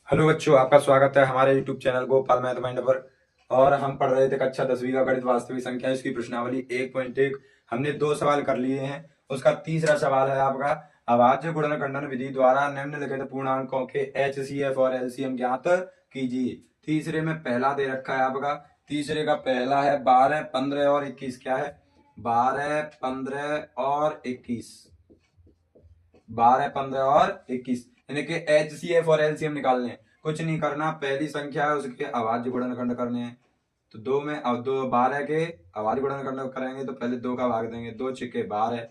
Hello बच्चों, आपका स्वागत है हमारे YouTube channel Gopal math mind पर। और हम पढ़ रहे थे कक्षा 10वीं का गणित वास्तविक संख्या, इसकी प्रश्नावली 1.1। हमने 2 सवाल कर लिए हैं। उसका तीसरा सवाल है आपका, अभाज्य गुणनखंडन विधि द्वारा निम्नलिखित पूर्णांकों के HCF और LCM ज्ञात कीजिए। तीसरे में पहला दे रखा है आपका। तीसरे का पहला है 12, 15 और 21। क्या है? 12, 15 और 21। 12, 15 और 21 यानी कि HCF और LCM निकालने हैं। कुछ नहीं करना, पहली संख्या है उसके अभाज्य गुणनखंड करने हैं। तो दो में अब 12 के अभाज्य गुणनखंड करेंगे तो पहले 2 का भाग देंगे। 2 छिके 12,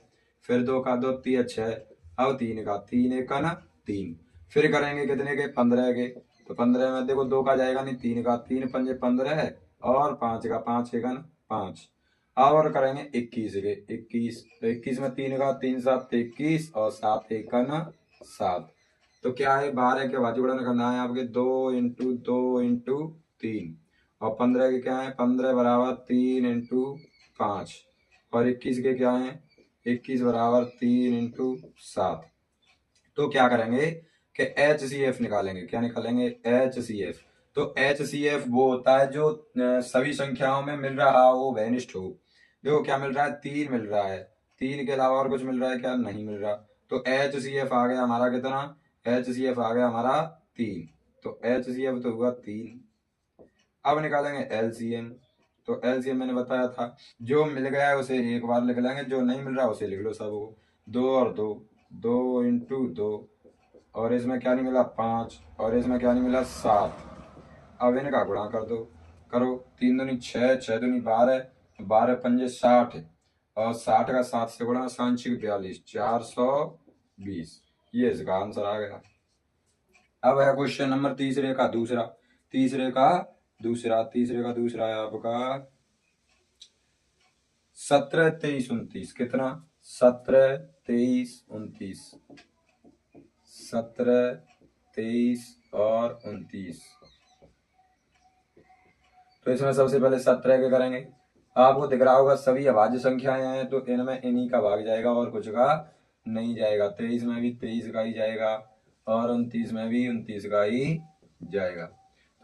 फिर 2 का 2 3 6, अब 3 का 3 एक का ना 3। फिर करेंगे कितने के? 15 के। तो 15 में देखो 2 का जाएगा नहीं, 3 का 3 पंजे 15 है और 5 का 5 एक ना 5। और करेंगे 21 के। 21 तो 21 में 3 का 3 7 21 और 7 एक का ना 7। तो क्या है? 12 के अभाज्य गुणन करना है आपके 2 इंटू 2 इंटू 3। और 15 के क्या है? 15 बराबर 3 इंटू 5। और 21 के क्या है? 21 बराबर 3 इंटू 7। तो क्या करेंगे कि HCF निकालेंगे। क्या निकालेंगे? HCF। तो HCF वो होता है जो सभी संख्याओं में मिल रहा हो, वैनिष्ठ हो। देखो क्या मिल रहा है? 3 मिल रहा है। 3 के अलावा और कुछ मिल रहा है क्या? नहीं मिल रहा। तो HCF आ गया हमारा कितना? HCF आ गया हमारा 3। तो HCF तो हुआ 3। अब निकालेंगे LCM। तो LCM मैंने बताया था, जो मिल गया है उसे एक बार लिख लेंगे, जो नहीं मिल रहा उसे लिख लो सबको। 2 और 2, 2 इंटू 2। और इसमें क्या नहीं मिला? 5। और इसमें क्या नहीं मिला? 7। अब इनका गुणा कर दो। करो। 3 दूनी 6, 6 दूनी 12, 12 पंजे 60 और 60 का 7 से गुणा, सांचिक 42, 420। ये इसका आंसर आ गया। अब है क्वेश्चन नंबर तीसरे का दूसरा। तीसरे का दूसरा है आपका 17, 23, 29। कितना? 17, 23, 29। 17, 23 और 29। तो इसमें सबसे पहले 17 के करेंगे। आपको दिख रहा होगा सभी अभाज्य संख्याएं हैं, तो इनमें इन्हीं का भाग जाएगा और कुछ का नहीं जाएगा। 23 में भी 23 का ही जाएगा और 29 में भी 29 का ही जाएगा।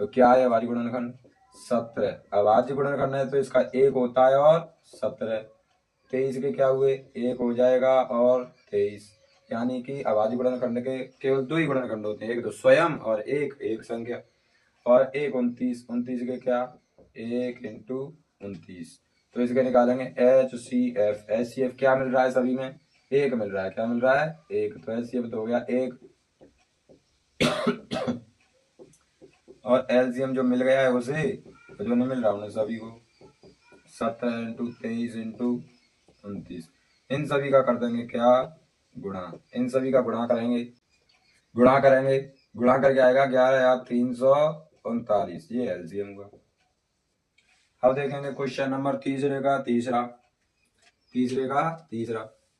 तो क्या है अभाज्य गुणनखंड? 17। अभाज्य गुणनखंड है तो इसका 1 होता है और 17। 23 के क्या हुए? 1 हो जाएगा और 23। यानी कि अभाज्य गुणनखंड के केवल 2 ही गुणनखंड होते हैं, एक तो स्वयं और एक संख्या। और 1 29, 29 के क्या? 1 इंटू 29। तो इसके निकालेंगे HCF। HCF क्या मिल रहा है? सभी में 1 मिल रहा है। क्या मिल रहा है? 1। तो HCF तो हो गया 1। और LCM जो मिल गया है उसे, तो जो नहीं मिल रहा उन्हें सभी को 17 इंटू 23 इंटू 29। इन सभी का कर देंगे क्या? गुणा। इन सभी का गुणा करेंगे। गुणा करके आएगा 11,339। ये LCM हुआ। अब देखेंगे क्वेश्चन नंबर तीसरे का तीसरा।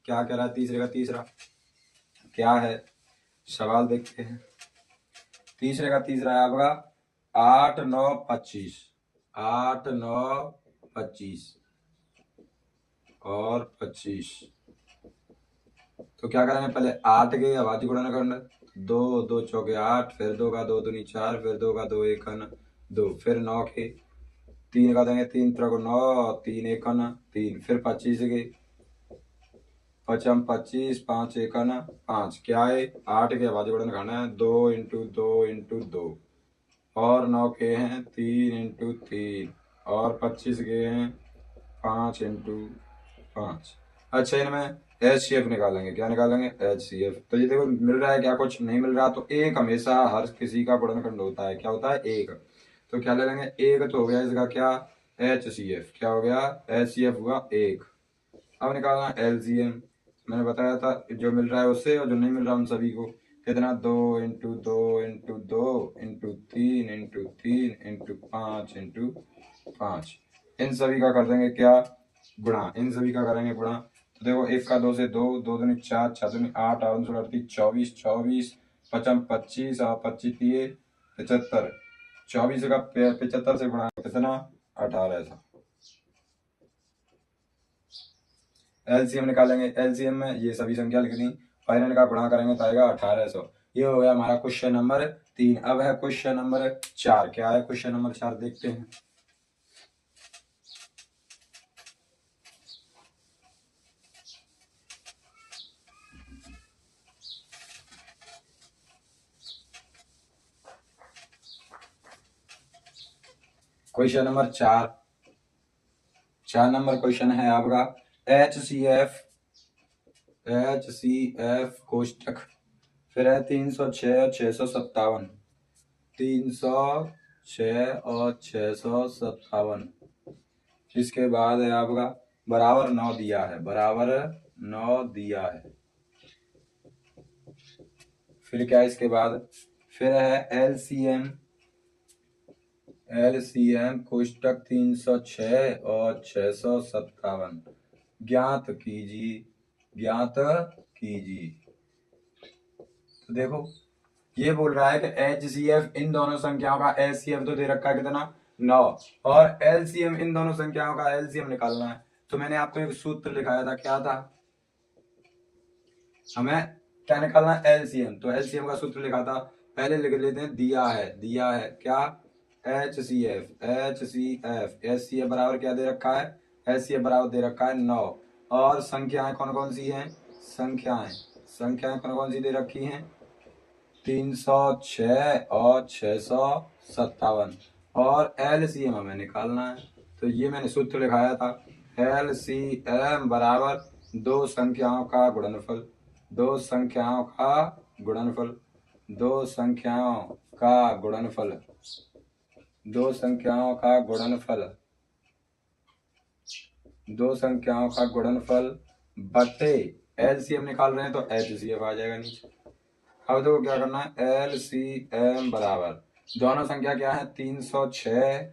क्या कह रहा है? तीसरे का तीसरा क्या है? सवाल देखते हैं। तीसरे का तीसरा है आपका 8, 9, 25। 8, 9, 25 और 25। तो क्या करेंगे? पहले 8 के अभाज्य गुणनखंड। 2, 2 चौके 8, फिर 2 का 2 दूनी 4, फिर 2 का 2 एक 2, फिर 9 के 3 का देंगे 3 3 को 9, 3 एक 3, फिर 25 के 25, 5 एक 5। क्या है? 8 के अभाज्य गुणनखंड है 2 इंटू 2 इंटू 2। और 9 के हैं 3 इंटू 3 और 25 के हैं 5 इंटू 5। अच्छा, इनमें HCF निकालेंगे। क्या निकालेंगे? HCF। तो ये देखो मिल रहा है क्या? कुछ नहीं मिल रहा। तो एक हमेशा हर किसी का गुणनखंड होता है। क्या होता है? एक। तो क्या ले लेंगे? एक तो हो गया इसका क्या? HCF। क्या हो गया? HCF हुआ 1। अब निकालना LCM। मैंने बताया था जो मिल रहा है उससे और जो नहीं मिल रहा उन सभी को। कितना? 2 into 2 into 2 into 3 into 3 into 5 into 5। इन सभी का कर देंगे क्या? गुणा। इन सभी का करेंगे गुणा। तो देखो 1 का 2 से 2, 2 दूनी 4, 6 दूनी 8, 8 दूनी 38, 24, 24 पचम 25 और 25 दिए 75। 24 का 75 से गुणा कितना? 18। LCM निकालेंगे। LCM में ये सभी संख्या लिख दी और इनका गुणा करेंगे तो आएगा 1800। ये हो गया हमारा क्वेश्चन नंबर 3। अब है क्वेश्चन नंबर 4। क्या है क्वेश्चन नंबर 4 देखते हैं। क्वेश्चन नंबर 4 नंबर क्वेश्चन है आपका HCF कोष्टक, फिर है 306 और 657, 306 और 657, इसके बाद है आपका बराबर 9 दिया है, बराबर 9 दिया है। फिर क्या इसके बाद, फिर है LCM कोष्टक 306 और 657 ज्ञात कीजिए। तो देखो ये बोल रहा है कि HCF इन दोनों संख्याओं का HCF तो दे रखा है कितना 9, और LCM इन दोनों संख्याओं का LCM निकालना है। तो मैंने आपको एक सूत्र लिखाया था, क्या था, हमें क्या निकालना है LCM। तो LCM का सूत्र लिखा था, पहले लिख लेते हैं, दिया है क्या HCF बराबर क्या दे रखा है, HCF बराबर दे रखा है 9, और संख्याएं कौन कौन सी हैं, संख्याएं कौन कौन सी दे रखी हैं, 306 और 657, और LCM हमें निकालना है। तो ये मैंने सूत्र लिखाया था, LCM बराबर दो संख्याओं का गुणनफल, दो संख्याओं का गुणनफल, दो संख्याओं का गुणनफल, दो संख्याओं का गुणनफल, दो संख्याओं का गुणनफल बटे LCM निकाल रहे हैं तो HCF आ जाएगा नीचे। अब देखो क्या करना है, LCM बराबर दोनों संख्या क्या है 306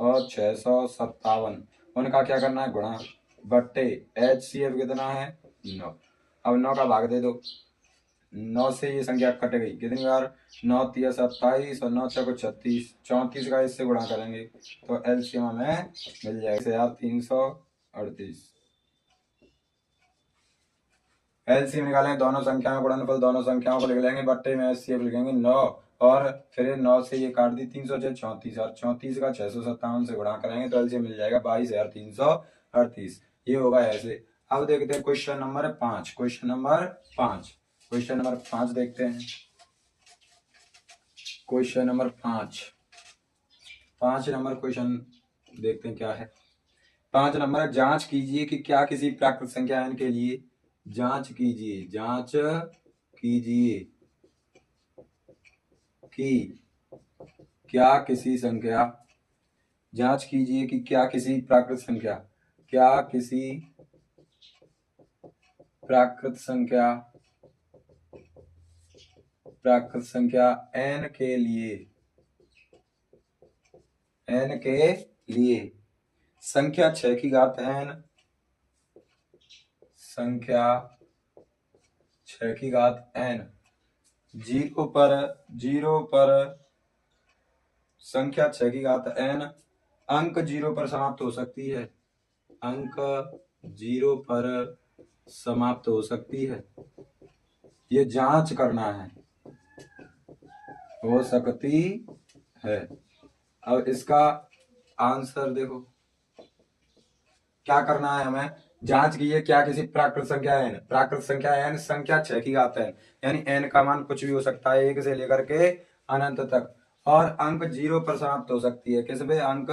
और 657, उनका क्या करना है गुणा, बट्टे HCF कितना है 9। अब 9 का भाग दे दो, 9 से ये संख्या कट गई, कितनी बार 9 3 27 और 9 6 36, 34 का इससे गुणा करेंगे तो LCM हमें मिल जाएगा 338। LCM निकालेंगे, दोनों संख्याओं का गुणनफल, दोनों संख्याओं को लिख लेंगे, बट्टे में HCF लिखेंगे 9, और फिर 9 से ये काट दी 306 34, और 34 का 657 से गुणा करेंगे तो LCM मिल जाएगा 22,338। ये होगा ऐसे। अब देखते हैं क्वेश्चन नंबर 5। क्वेश्चन नंबर 5 देखते हैं। क्वेश्चन नंबर 5 नंबर क्वेश्चन देखते हैं क्या है। 5 नंबर, जांच कीजिए कि क्या किसी प्राकृत संख्या n के लिए, जांच कीजिए कि क्या किसी संख्या, जांच कीजिए कि क्या किसी प्राकृत संख्या n के लिए संख्या 6 की घात n, संख्या 6 की घात n 0 पर संख्या 6 की घात n अंक 0 पर समाप्त हो सकती है, अंक 0 पर समाप्त हो सकती है, ये जांच करना है, हो सकती है। अब इसका आंसर देखो, क्या करना है हमें, जांच कीजिए क्या किसी प्राकृत संख्या n संख्या 6 की घात n, यानी n का मान कुछ भी हो सकता है 1 से लेकर के अनंत तक, और अंक 0 पर समाप्त हो सकती है, किस पे, अंक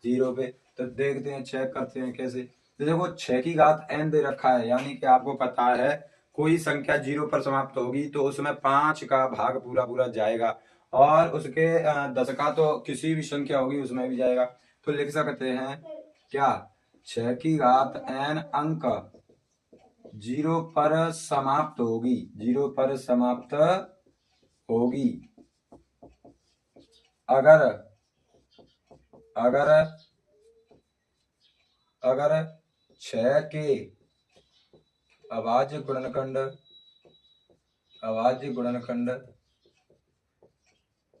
0 पे। तो देखते हैं, चेक करते हैं कैसे। तो देखो 6 की घात n दे रखा है, यानी कि आपको पता है कोई संख्या 0 पर समाप्त होगी तो उसमें 5 का भाग पूरा जाएगा, और उसके 10 का तो किसी भी संख्या होगी उसमें भी जाएगा। तो लिख सकते हैं क्या, 6 की घात n अंक 0 पर समाप्त होगी, अगर 6 के अभाज्य गुणनखंड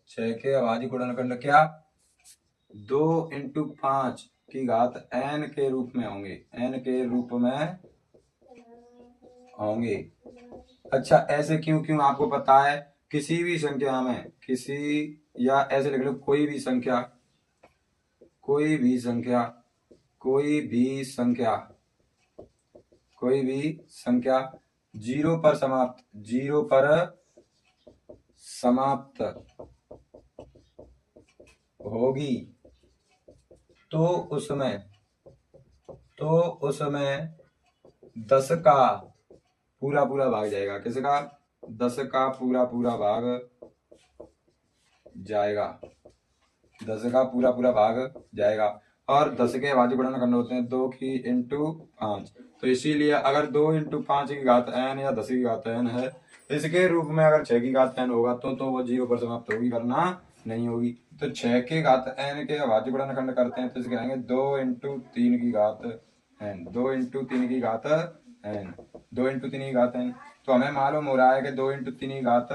6 के अभाज्य गुणनखंड क्या 2 × 5 की घात n के रूप में होंगे, अच्छा ऐसे क्यों आपको पता है, किसी भी संख्या में, किसी, या ऐसे लिख लो, कोई भी संख्या, कोई भी संख्या, कोई भी संख्या, कोई भी संख्या जीरो पर समाप्त, जीरो पर समाप्त होगी तो उसमें, तो उसमें 10 का पूरा पूरा भाग जाएगा। किसका? 10 का पूरा पूरा भाग जाएगा, 10 का पूरा पूरा भाग जाएगा। और 10 के अभाज्य गुणनखंड होते हैं 2 की इंटू 5। तो इसीलिए अगर 2 इंटू 5 की घात n या 10 की घात n है, इसके रूप में अगर 6 की घात n होगा तो वो 0 पर समाप्त होगी, वरना नहीं होगी। तो 6 के घात n के अभाज्य गुणनखंड करते हैं तो इसके आएंगे 2 इंटू 3 की घात n, 2 इंटू 3 की घात n, 2 इंटू 3 की घात n। तो हमें मालूम हो रहा है कि 2 इंटू 3 की घात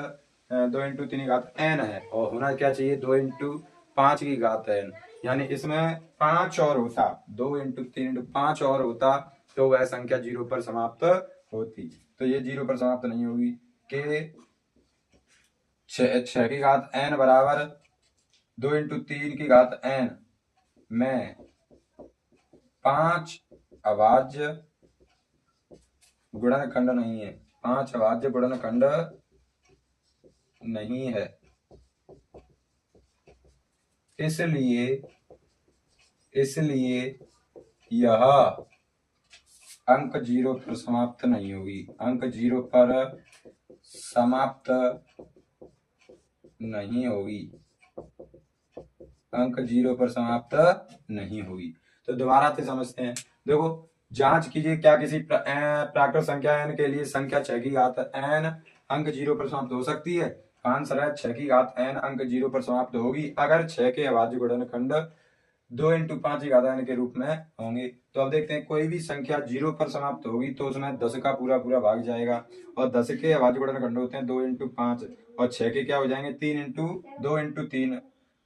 2 इंटू 3 की घात n है, और होना क्या चाहिए 2 इंटू 5 की घात n। यानी इसमें 5 और होता, 2 इंटू 3 इंटू 5 और होता तो वह संख्या 0 पर समाप्त होती। तो ये 0 पर समाप्त नहीं होगी कि 6 की घात n बराबर 2 इंटू 3 की घात n में 5 अभाज्य गुणनखंड नहीं है, 5 अभाज्य गुणनखंड नहीं है। इसलिए यह अंक 0 पर समाप्त नहीं होगी, अंक 0 पर समाप्त नहीं होगी, अंक 0 पर समाप्त नहीं होगी। तो दोबारा से समझते हैं। देखो, जांच कीजिए क्या किसी प्राकृत संख्या n के लिए संख्या 6 की घात n अंक 0 पर समाप्त हो सकती है? आंसर है 6 की घात n अंक 0 पर समाप्त होगी अगर 6 के अभाज्य गुणनखंड 2 इंटू 5 की घात n के रूप में होंगे। तो अब देखते हैं, कोई भी संख्या 0 पर समाप्त होगी तो उसमें 10 का पूरा पूरा भाग जाएगा, और 10 के अभाज्य गुणनखंड होते हैं 2 इंटू 5, और 6 के क्या हो जाएंगे 3 इंटू 2 इंटू 3।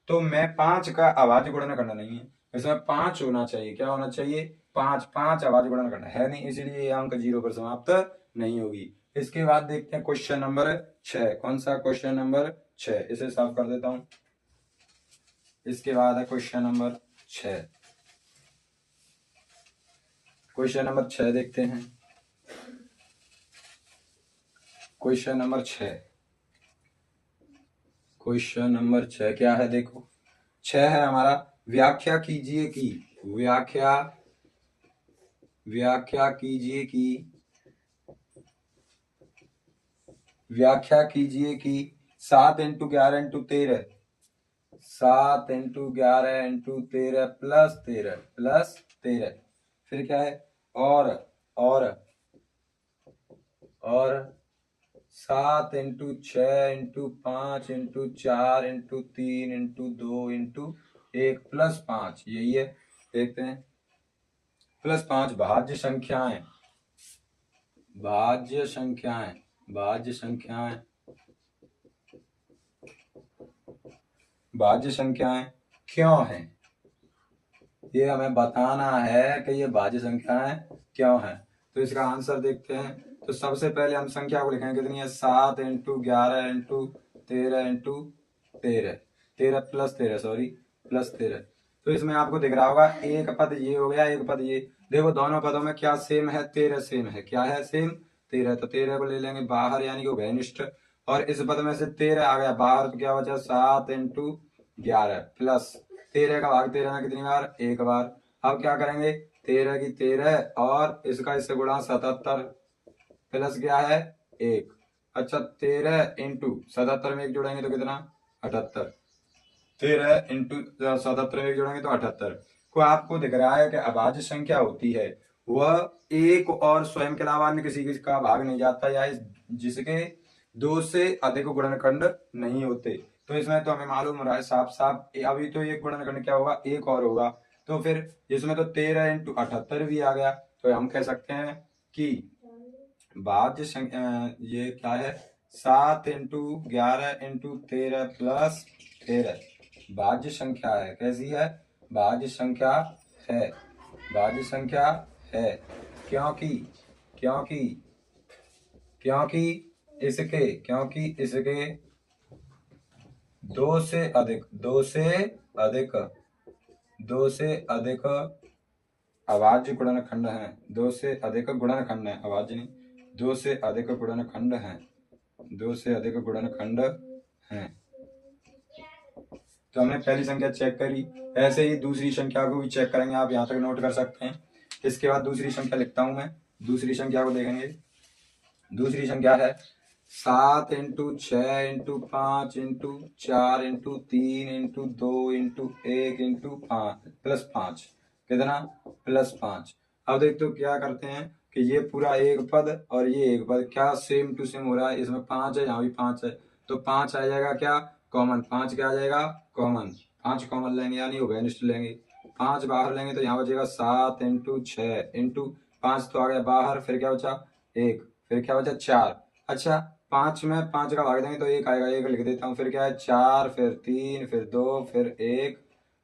तो मैं 5 का अभाज्य गुणनखंड नहीं है, इसमें 5 होना चाहिए। क्या होना चाहिए? 5। 5 अभाज्य गुणनखंड है नहीं, इसलिए अंक 0 पर समाप्त नहीं होगी। इसके बाद देखते हैं क्वेश्चन नंबर 6। कौन सा? Question number 6। इसे साफ कर देता हूं। इसके बाद है क्वेश्चन नंबर 6। क्वेश्चन नंबर 6 देखते हैं। क्वेश्चन नंबर 6, क्वेश्चन नंबर 6 क्या है? देखो, 6 है हमारा, व्याख्या कीजिए कि, व्याख्या कीजिए कि 7 into 11 into 13, 7 into 11 into 13 plus 13, फिर क्या है? और 7 into 6 into 5 into 4 into 3 into 2 into 1 plus 5, यही है। देखते हैं, प्लस 5 भाज्य संख्याएं, भाज्य संख्याएं क्यों हैं? ये हमें बताना है कि ये भाज्य संख्याएं क्यों हैं। तो इसका आंसर देखते हैं। तो सबसे पहले हम संख्या को लिखेंगे, कितनी है? 7 इंटू 11 इंटू 13 इंटू 13 प्लस 13। तो इसमें आपको दिख रहा होगा एक पद ये हो गया, एक पद ये। देखो दोनों पदों में क्या सेम है? 13 सेम है। क्या है? सेम 13। तो 13 को ले लेंगे बाहर, यानी कि उभयनिष्ठ, और इस पद में से 13 आ गया बाहर, तो क्या बचा? 7 इंटू 11 प्लस 13 का भाग 13 में कितनी बार? एक बार। अब क्या करेंगे? 13 की 13 और इसका इससे गुणा 77 प्लस क्या है? 1। अच्छा, 13 इंटू 77 में 1 जोड़ेंगे तो कितना? 78। 13 इंटू 77 में 1 जोड़ेंगे तो 78। को आपको दिख रहा है कि अभाज्य संख्या होती है वह एक और स्वयं के अलावा अन्य किसी का भाग नहीं जाता, या जिसके 2 से अधिक गुणनखंड नहीं होते। तो इसमें तो हमें मालूम हो रहा है साफ साफ, अभी तो एक गुणनखंड क्या होगा? एक और होगा। तो फिर इसमें तो 13 इंटू 78 भी आ गया, तो हम कह सकते हैं कि भाज्य संख्या ये क्या है? 7 इंटू 11 इंटू 13 प्लस 13 भाज्य संख्या है। कैसी है? भाज्य संख्या है, भाज्य संख्या है। क्योंकि इसके दो से अधिक, दो से अधिक, दो से अधिक अभाज्य गुणनखंड हैं, दो से अधिक गुणनखंड हैं, अभाज्य नहीं, दो से अधिक गुणनखंड हैं, दो से अधिक गुणनखंड हैं। तो हमने पहली संख्या चेक करी, ऐसे ही दूसरी संख्या को भी चेक करेंगे, आप यहाँ तक नोट कर सकते हैं। इसके बाद दूसरी संख्या लिखता हूं मैं, दूसरी संख्या को देखेंगे। दूसरी संख्या है 7 into 6 into 5 into 4 into 3 into 2 into 1 into 5 plus 5, कितना +5। अब देखते हो क्या करते हैं कि ये पूरा एक पद और ये एक पद क्या सेम टू सेम हो रहा है, इसमें 5 है, यहाँ भी 5 है, तो 5 आ जाएगा क्या कॉमन, 5 क्या आ जाएगा कॉमन, 5 कॉमन लेंगे यानी ओवेनिस्ट लेंगे, 5 बाहर लेंगे तो यहाँ बचेगा 7 इंटू 6 इंटू 5 तो आ गया बाहर, फिर क्या बचा 1, फिर क्या बचा 4। अच्छा 5 में 5 का भाग देंगे तो 1 आएगा, 1 लिख देता हूँ, फिर क्या है 4, फिर 3, फिर 2, फिर 1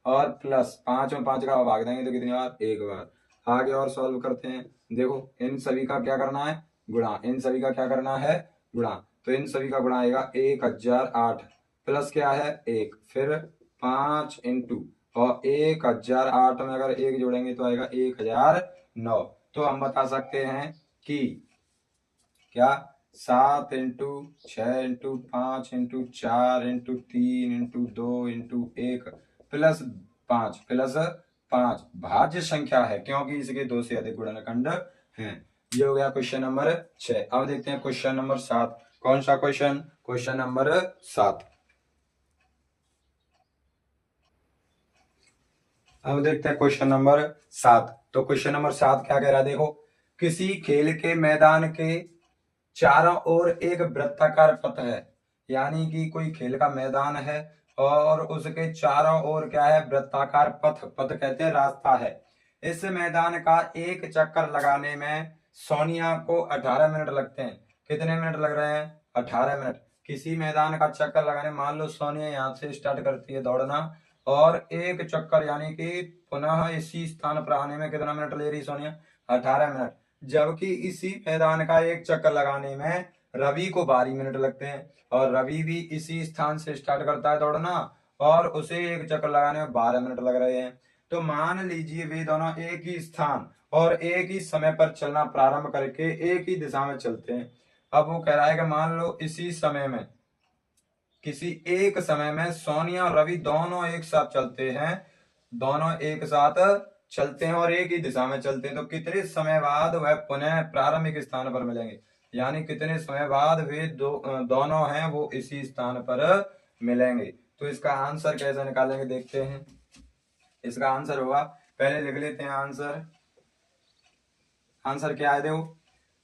और प्लस 5 में 5 का भाग देंगे तो कितनी बार, 1 बार। आगे और सॉल्व करते हैं। देखो इन सभी का क्या करना है गुणा, इन सभी का क्या करना है गुणा, तो इन सभी का गुणा आएगा 1008 प्लस क्या है 1, फिर 5 इंटू और 1008 में अगर 1 जोड़ेंगे तो आएगा 1009। तो हम बता सकते हैं कि क्या 7 into 6 into 5 into 4 into 3 into 2 into 1 plus 5 भाज्य संख्या है, क्योंकि इसके 2 से अधिक गुणनखंड हैं। ये हो गया क्वेश्चन नंबर 6। अब देखते हैं क्वेश्चन नंबर 7। कौन सा क्वेश्चन, क्वेश्चन नंबर 7। अब देखते हैं क्वेश्चन नंबर 7। तो क्वेश्चन नंबर 7 क्या कह रहा है, देखो किसी खेल के मैदान के चारों ओर एक वृत्ताकार पथ है, यानी कि कोई खेल का मैदान है और उसके चारों ओर क्या है वृत्ताकार पथ, पथ कहते हैं रास्ता है। इस मैदान का एक चक्कर लगाने में सोनिया को 18 मिनट लगते हैं। कितने मिनट लग रहे हैं 18 मिनट। किसी मैदान का चक्कर लगाने, मान लो सोनिया यहाँ से स्टार्ट करती है दौड़ना और एक चक्कर यानी कि पुनः इसी स्थान पर आने में कितना मिनट ले रही सोनिया 18 मिनट, जबकि इसी मैदान का एक चक्कर लगाने में रवि को 12 मिनट लगते हैं और रवि भी इसी स्थान से स्टार्ट करता है दौड़ना और उसे एक चक्कर लगाने में 12 मिनट लग रहे हैं। तो मान लीजिए वे दोनों एक ही स्थान और एक ही समय पर चलना प्रारंभ करके एक ही दिशा में चलते हैं। अब वो कह रहा है कि मान लो इसी समय में, किसी एक समय में सोनिया और रवि दोनों एक साथ चलते हैं, दोनों एक साथ चलते हैं और एक ही दिशा में चलते हैं, तो कितने समय बाद वह पुनः प्रारंभिक स्थान पर मिलेंगे, यानी कितने समय बाद वे दोनों हैं वो इसी स्थान पर मिलेंगे। तो इसका आंसर कैसे निकालेंगे देखते हैं। इसका आंसर होगा, पहले लिख लेते हैं आंसर। आंसर क्या है, देखो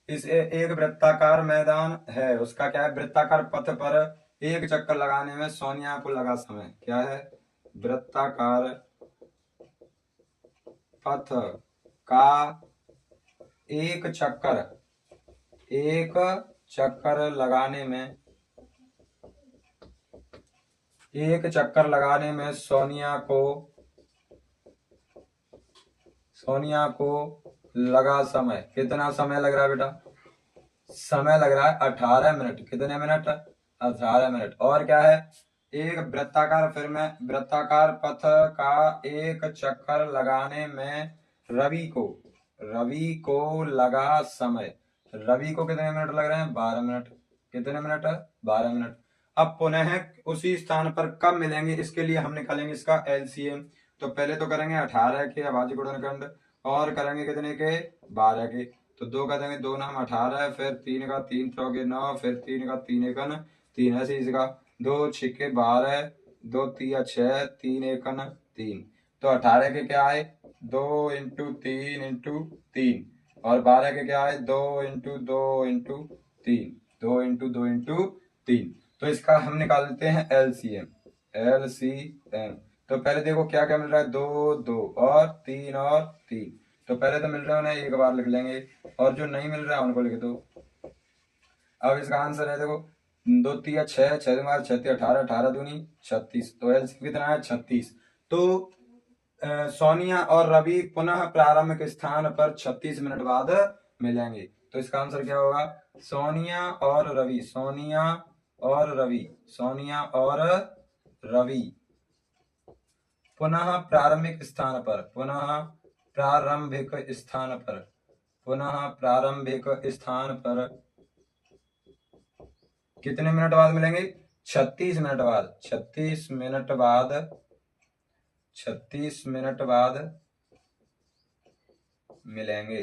इस एक वृत्ताकार मैदान है, उसका क्या है वृत्ताकार पथ पर एक चक्कर लगाने में सोनिया को लगा समय, क्या है वृत्ताकार पथ का एक चक्कर लगाने में, एक चक्कर लगाने में सोनिया को लगा समय, कितना समय लग रहा है बेटा, समय लग रहा है 18 मिनट। कितने मिनट 18 मिनट। और क्या है एक वृत्ताकार, फिर में वृत्ताकार पथ का एक चक्कर लगाने में रवि को लगा समय, रवि को कितने मिनट लग रहे हैं 12 मिनट। कितने मिनट 12 मिनट। अब पुनः उसी स्थान पर कब मिलेंगे, इसके लिए हम निकालेंगे इसका एलसीएम। तो पहले तो करेंगे 18 के अभाज्य गुणनखंड और करेंगे कितने के 12 के, तो 2 का देंगे 2 नाम 18, फिर 3 का 3 चौके 9, फिर 3 का 3 एकन 3 ऐसे इसका 2 छिके 12, 2 तिया 6, 3 एकन 3, तो 18 के क्या आए 2 इंटू 3 इंटू 3 और 12 के क्या आए 2 इंटू 2 इंटू 3, 2 इंटू 2 इंटू 3। तो इसका हम निकाल लेते हैं एलसीएम। तो पहले देखो क्या क्या मिल रहा है 2 2 और 3 और 3, तो पहले तो मिल रहा है उन्हें एक बार लिख लेंगे और जो नहीं मिल रहा है उनको लिख दो। अब इसका आंसर है देखो 2 तिया 6, 6 दूनी 6 18, 18 दूनी 36, तो एलसीएम कितना है 36। तो सोनिया और रवि पुनः प्रारंभिक स्थान पर 36 मिनट बाद मिलेंगे। तो इसका आंसर क्या होगा सोनिया और रवि, सोनिया और रवि। पुनः प्रारंभिक स्थान पर, पुनः प्रारंभिक स्थान पर, पुनः प्रारंभिक स्थान पर कितने मिनट बाद मिलेंगे? 36 मिनट बाद, 36 मिनट बाद, 36 मिनट बाद मिलेंगे।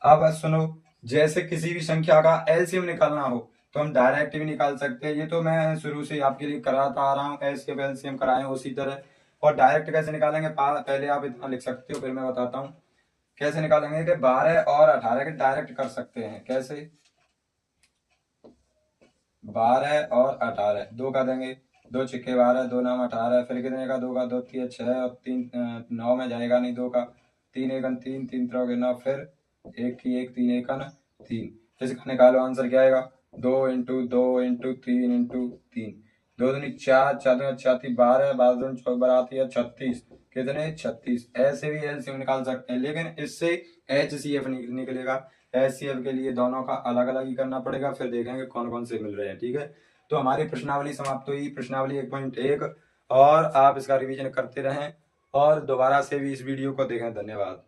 अब सुनो, जैसे किसी भी संख्या का एलसीएम निकालना हो तो हम डायरेक्ट भी निकाल सकते हैं। ये तो मैं शुरू से आपके लिए कराता आ रहा हूँ, एलसीएम कराए उसी तरह। और डायरेक्ट कैसे निकालेंगे, पहले आप इतना लिख सकते हो, फिर मैं बताता हूँ कैसे निकालेंगे। कि 12 और 18 के डायरेक्ट कर सकते हैं। कैसे? 12 और 18, 2 का देंगे, 2 छिक्के 12, 2 नाम 18, फिर कितने का? 2 का 2 3 6 और 3 9 में जाएगा नहीं, 2 का 3 एकन 3, 3 3 9, फिर 1 की 1, 3 एकन 3। इसका निकालो, आंसर क्या आएगा? 2 इंटू 2 इंटू 3 इंटू 3, 2 दूनी 4, 4 दूनी 4, 12, 12 दूनी 4 बराती है 36। कितने? 36। ऐसे भी एलसीएम निकाल सकते हैं, लेकिन इससे एचसीएफ निकलेगा। एचसीएफ के लिए दोनों का अलग अलग ही करना पड़ेगा, फिर देखेंगे कौन कौन से मिल रहे हैं। ठीक है, तो हमारी प्रश्नावली समाप्त हुई, प्रश्नावली 1.1। और आप इसका रिवीजन करते रहें और दोबारा से भी इस वीडियो को देखें। धन्यवाद।